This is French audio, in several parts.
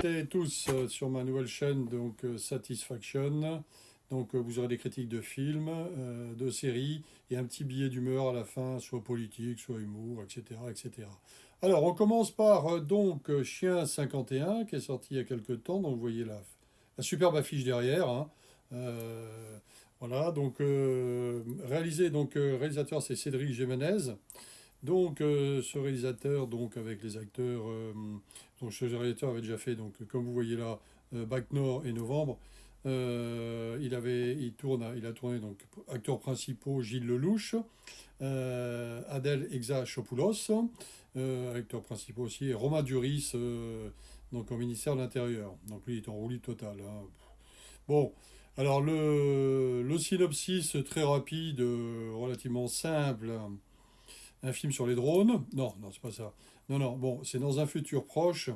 et tous sur ma nouvelle chaîne donc Satisfaction. Donc vous aurez des critiques de films, de séries et un petit billet d'humeur à la fin, soit politique, soit humour, etc., etc. Alors on commence par Chien 51 qui est sorti il y a quelques temps. Donc vous voyez la superbe affiche derrière, hein. Euh, voilà, donc réalisé réalisateur c'est Cédric Jiménez. Donc, ce réalisateur, donc avec les acteurs, donc ce réalisateur avait déjà fait, donc comme vous voyez là, Bac Nord et Novembre. Il a tourné donc acteurs principaux Gilles Lelouch, Adèle Exarchopoulos, acteurs principaux aussi, et Romain Duris, donc au ministère de l'Intérieur. Donc lui il est en roue libre totale, hein. Bon, alors le synopsis très rapide, relativement simple. Un film sur les drones. Non, non, c'est pas ça. Non, non, bon, c'est dans un futur proche.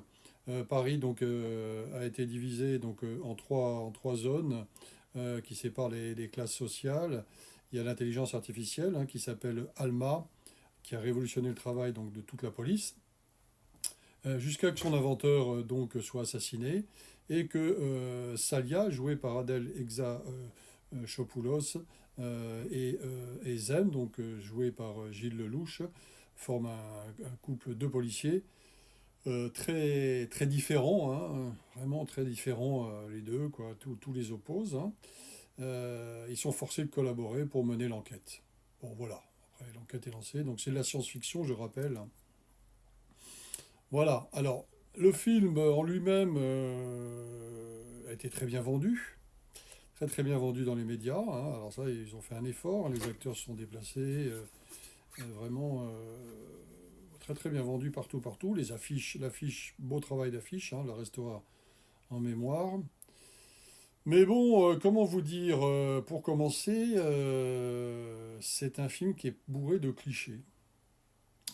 Paris donc a été divisé en trois zones qui séparent les classes sociales. Il y a l'intelligence artificielle, hein, qui s'appelle Alma, qui a révolutionné le travail donc de toute la police, jusqu'à que son inventeur soit assassiné et que Salia, jouée par Adèle Exarchopoulos, et Zen, donc joué par Gilles Lelouch, forment un couple de policiers très, très différents, hein, vraiment très différents, les deux, quoi, tous les opposent, hein. Ils sont forcés de collaborer pour mener l'enquête. Bon, voilà, après l'enquête est lancée, donc c'est de la science-fiction, je rappelle. Voilà, alors le film en lui-même a été très bien vendu. Très très bien vendu dans les médias, hein. Alors ça, ils ont fait un effort, hein. Les acteurs se sont déplacés, vraiment très très bien vendu partout partout. Les affiches, l'affiche, beau travail d'affiche, hein, la restera en mémoire. Mais bon, comment vous dire, pour commencer, c'est un film qui est bourré de clichés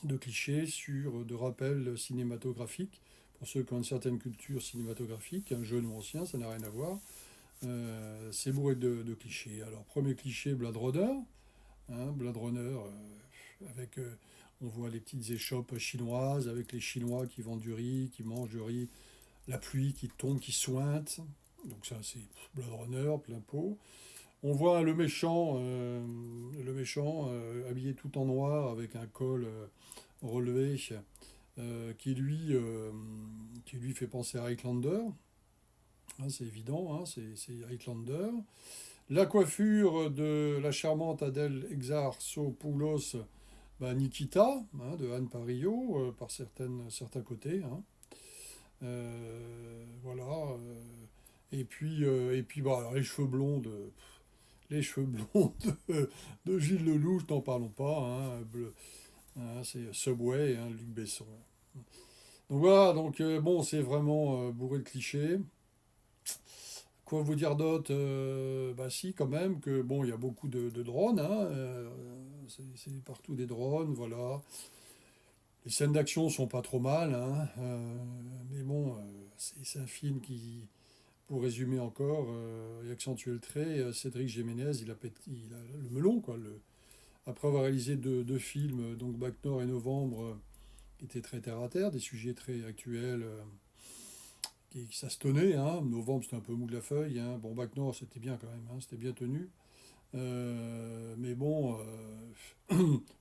de rappels cinématographiques. Pour ceux qui ont une certaine culture cinématographique, un jeune ou ancien, ça n'a rien à voir. C'est bourré de clichés. Alors, premier cliché, Blade Runner, hein, Blade Runner, on voit les petites échoppes chinoises avec les Chinois qui vendent du riz, qui mangent du riz, la pluie qui tombe, qui sointe. Donc ça, c'est Blade Runner, plein pot. On voit le méchant habillé tout en noir avec un col relevé, qui lui fait penser à Highlander. Hein, c'est évident, hein, c'est Highlander. La coiffure de la charmante Adèle Exarchopoulos, bah, Nikita, hein, de Anne Parillo, par certains côtés, hein. Voilà. Et puis bah, alors, les cheveux blonds de Gilles Lelouch, n'en parlons pas, hein, hein, c'est Subway, hein, Luc Besson. Donc voilà, donc bon, c'est vraiment bourré de clichés. Quoi vous dire d'autre? Bah si, quand même, que bon, il y a beaucoup de drones, hein, c'est partout des drones, voilà. Les scènes d'action sont pas trop mal, hein, mais bon, c'est un film qui, pour résumer encore et accentuer le trait, Cédric Jiménez, il a le melon, quoi. Après avoir réalisé deux films, donc Bac Nord et Novembre, qui étaient très terre à terre, des sujets très actuels, qui ça se tenait, hein. Novembre, c'était un peu mou de la feuille, hein. Bon, Bac Nord, c'était bien quand même, hein, c'était bien tenu. Mais bon,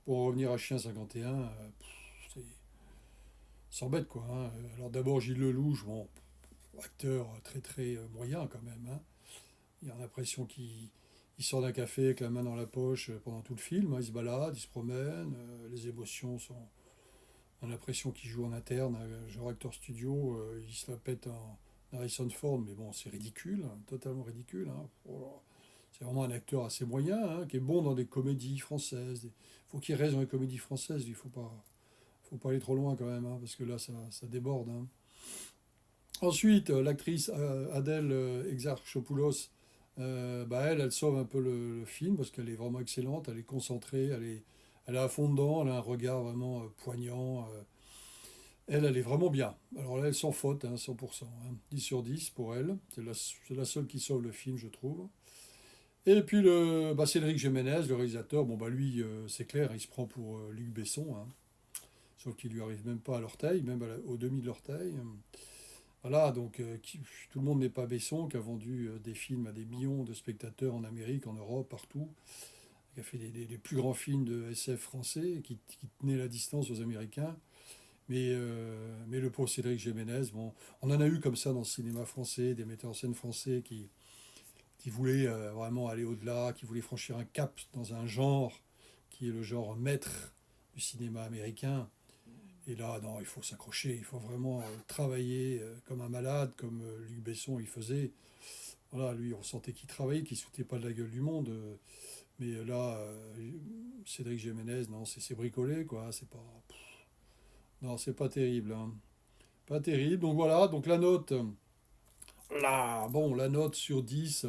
pour en revenir à Chien 51, c'est s'embête, quoi, hein. Alors d'abord, Gilles Lelouch, bon, acteur très très moyen quand même, hein. Il a l'impression qu'il sort d'un café avec la main dans la poche pendant tout le film, hein. Il se balade, il se promène, les émotions sont. On a l'impression qu'il joue en interne, genre acteur studio, il se la pète en Harrison Ford, mais bon, c'est ridicule, hein, totalement ridicule, hein. Oh là. C'est vraiment un acteur assez moyen, hein, qui est bon dans des comédies françaises. Il faut qu'il reste dans les comédies françaises, il faut pas aller trop loin quand même, hein, parce que là, ça déborde, hein. Ensuite, l'actrice Adèle Exarchopoulos, bah elle sauve un peu le film parce qu'elle est vraiment excellente, elle est concentrée, elle est à fond dedans, elle a un regard vraiment poignant. Elle est vraiment bien. Alors là, elle sans faute, hein, 100%, hein, 10 sur 10 pour elle. C'est la seule qui sauve le film, je trouve. Et puis Cédric Jiménez, le réalisateur, bon bah lui, c'est clair, il se prend pour Luc Besson, hein, sauf qu'il lui arrive même pas à l'orteil, même au demi de l'orteil. Voilà, donc tout le monde n'est pas Besson, qui a vendu des films à des millions de spectateurs en Amérique, en Europe, partout, qui a fait les plus grands films de SF français, qui tenait la distance aux Américains. Mais le pauvre Cédric Jiménez, bon, on en a eu comme ça dans le cinéma français, des metteurs en scène français qui voulaient vraiment aller au-delà, qui voulaient franchir un cap dans un genre qui est le genre maître du cinéma américain. Et là, non, il faut s'accrocher, il faut vraiment travailler comme un malade, comme Luc Besson il faisait. Voilà, lui, on sentait qu'il travaillait, qu'il ne se foutait pas de la gueule du monde. Mais là, Cédric Jiménez, non, c'est bricolé, quoi. C'est pas. Non, c'est pas terrible, hein. Pas terrible. Donc voilà, donc la note. Là, bon, la note sur 10.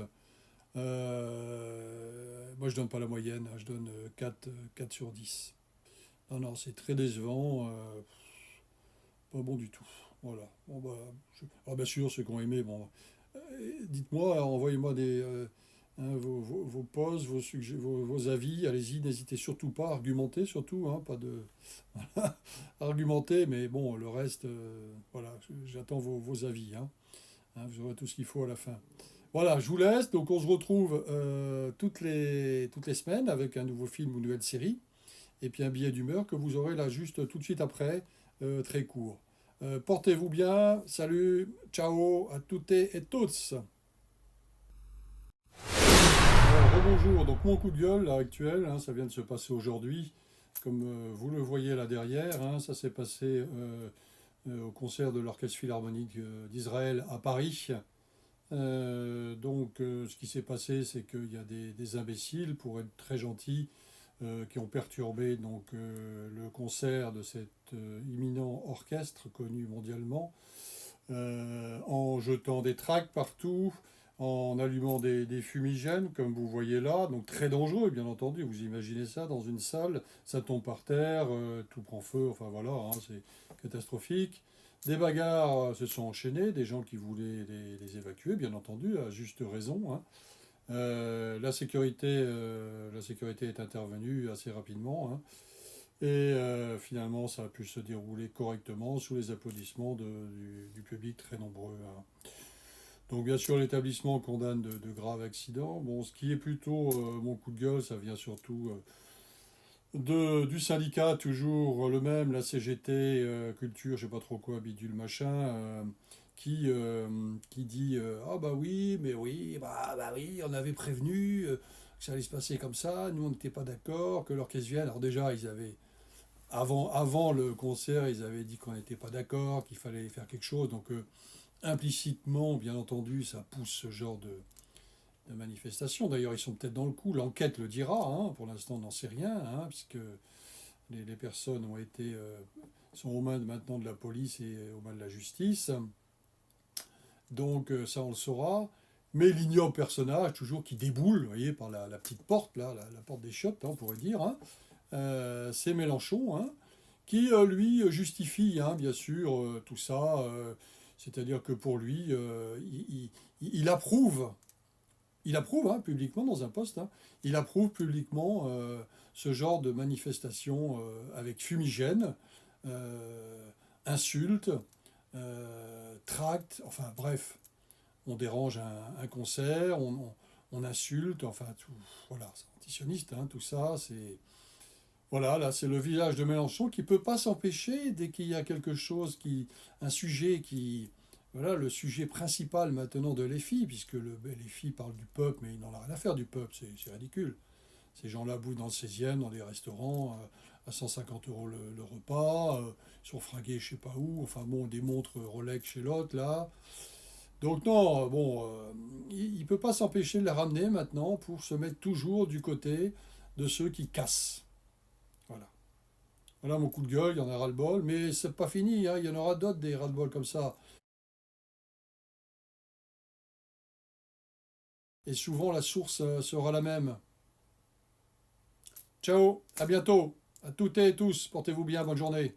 Moi, je donne pas la moyenne, hein, je donne 4 sur 10. Non, non, c'est très décevant. Pas bon du tout. Voilà. Bon, bah, bien sûr, ceux qui ont aimé, bon, dites-moi, envoyez-moi vos posts, vos avis. Allez-y, n'hésitez surtout pas à argumenter, surtout, hein, pas de argumenter, mais bon, le reste, voilà, j'attends vos avis, hein. Hein, vous aurez tout ce qu'il faut à la fin. Voilà, je vous laisse. Donc, on se retrouve toutes les semaines avec un nouveau film ou une nouvelle série. Et puis un billet d'humeur que vous aurez là juste tout de suite après, très court. Portez-vous bien. Salut, ciao à toutes et tous. Bonjour, donc mon coup de gueule là, actuel, hein, ça vient de se passer aujourd'hui, comme vous le voyez là derrière, hein, ça s'est passé au concert de l'Orchestre Philharmonique d'Israël à Paris. Ce qui s'est passé, c'est qu'il y a des imbéciles, pour être très gentils, qui ont perturbé le concert de cet imminent orchestre connu mondialement, en jetant des tracts partout, en allumant des fumigènes, comme vous voyez là, donc très dangereux, bien entendu. Vous imaginez ça dans une salle, ça tombe par terre, tout prend feu, enfin voilà, hein, c'est catastrophique. Des bagarres se sont enchaînées, des gens qui voulaient les évacuer, bien entendu, à juste raison, hein. La sécurité est intervenue assez rapidement, hein. Et finalement, ça a pu se dérouler correctement sous les applaudissements du public très nombreux, hein. Donc bien sûr, l'établissement condamne de graves accidents. Bon, ce qui est plutôt mon coup de gueule, ça vient surtout du syndicat, toujours le même, la CGT, culture, je sais pas trop quoi, bidule machin, qui dit ah bah oui, mais oui, bah oui, on avait prévenu que ça allait se passer comme ça, nous on n'était pas d'accord, que l'orchestre vienne. Alors déjà, avant le concert, ils avaient dit qu'on n'était pas d'accord, qu'il fallait faire quelque chose, donc implicitement, bien entendu, ça pousse ce genre de manifestation. D'ailleurs, ils sont peut-être dans le coup, l'enquête le dira, hein. Pour l'instant on n'en sait rien, hein, puisque les personnes sont aux mains maintenant de la police et aux mains de la justice. Donc ça, on le saura. Mais l'ignoble personnage, toujours qui déboule, vous voyez, par la petite porte, là, la porte des chiottes, hein, on pourrait dire, hein, c'est Mélenchon, hein, qui, lui, justifie, hein, bien sûr, tout ça. C'est-à-dire que pour lui, il approuve, hein, publiquement dans un poste, hein, il approuve publiquement ce genre de manifestation avec fumigène, insultes, tracts, enfin bref, on dérange un concert, on insulte, enfin tout, voilà, c'est antisioniste, hein, tout ça, c'est voilà, là c'est le village de Mélenchon qui peut pas s'empêcher dès qu'il y a quelque chose un sujet qui, voilà, le sujet principal maintenant de LFI, puisque LFI parle du peuple, mais il n'en a rien à faire du peuple, c'est ridicule. Ces gens-là bouffent dans le 16e, dans des restaurants, à 150 euros le repas, ils sont fringués je sais pas où, enfin bon, des montres Rolex chez l'autre, là. Donc non, bon, il ne peut pas s'empêcher de la ramener maintenant pour se mettre toujours du côté de ceux qui cassent. Voilà. Voilà mon coup de gueule, il y en a ras-le-bol, mais c'est pas fini, hein, il y en aura d'autres des ras-le-bol comme ça. Et souvent la source sera la même. Ciao, à bientôt, à toutes et tous, portez-vous bien, bonne journée.